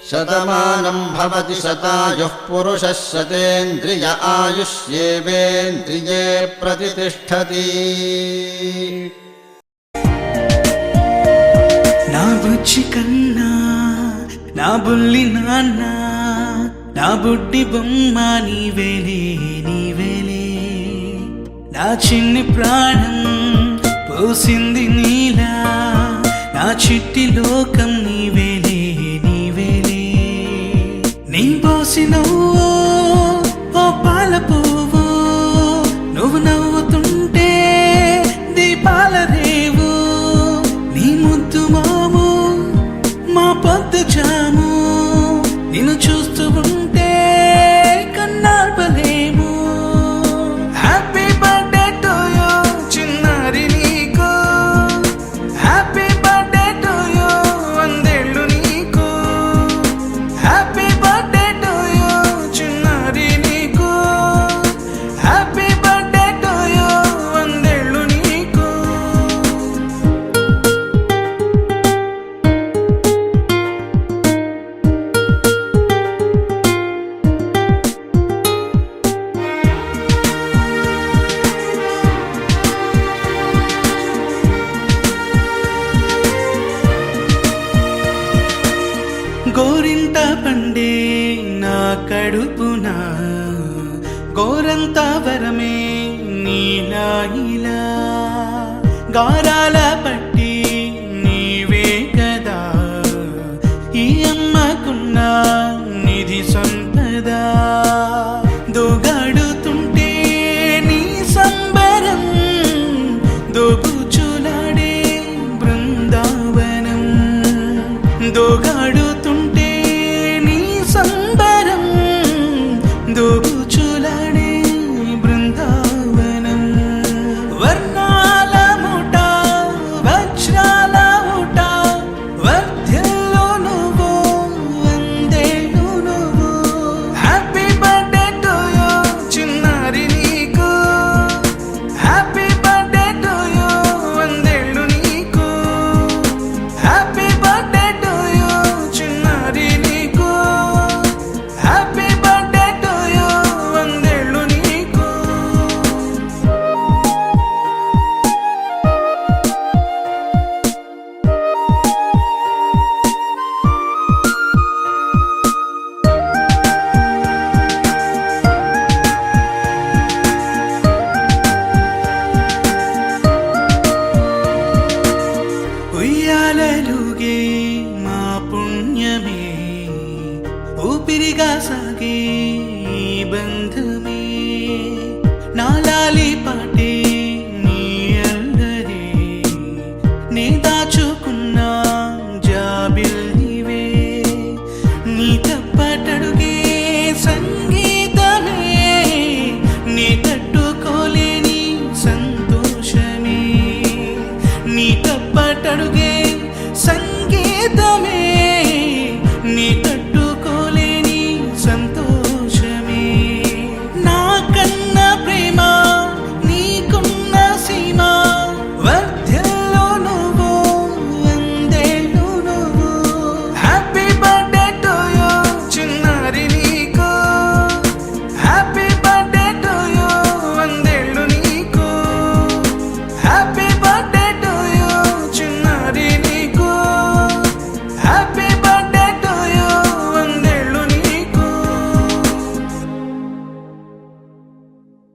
శతమానం భవతి శతాయుః పురుషः శతేంద్రియ ఆయుష్యేవేంద్రియే ప్రతిష్ఠతి. నా బుజ్జి కన్నా నా బుల్లి నాన్న నా బుడ్డి బొమ్మ నీవేలే నీవేలే. నా చిన్ని ప్రాణం పోసింది నీలా నా చిట్టి లోకం నీవేలే నీవేలే. నీ పోసినవో ఓ పాల పువ్వు నువ్వు నవ్వుతుంటే దీపాల రేవు. నీ ముద్దు మాము మా పొద్దు జాము నిన్ను చూస్తూ ఉంటే కన్నార్పలేము. హ్యాపీ బర్త్డే టు యూ చిన్నారి నీకు, హ్యాపీ బర్త్డే టు యూ వందేళ్ళు నీకు, హ్యాపీ బర్త్డే టు యూ చిన్నారి నీకు, హ్యాపీ బర్త్డే టు యూ వందేళ్ళు నీకు. గోరింట పండే నా కడుపున గోరంత వరమే నీలా ఇలా. గారాల పట్టి నీవే కదా ఈ అమ్మకున్న నిధి సంపద. దోగాడుతుంటే నీ సంబరం దోబుచులాడే బృందావనం. దోగాడుతుంటే నీ సంబరం దోబుచులాడే బృందావనం. వర్ణాల ముఠ వజ్రాల ముఠ వర్ధిల్లు నువ్వు వందేళ్ళు నువ్వు. హ్యాపీ బర్త్డే టు యూ చిన్నారి నీకు, హ్యాపీ బర్త్డే టు యూ వందేళ్ళు నీకు, హ్యాపీ బర్త్డే టు యూ చిన్నారి నీకు, హ్యాపీ బర్త్డే టు యూ వందేళ్ళు నీకు. ఉయ్యాలలుగే మా పుణ్యమే ఊపిరిగా సాగే ఈ బంధమే. నాలాలి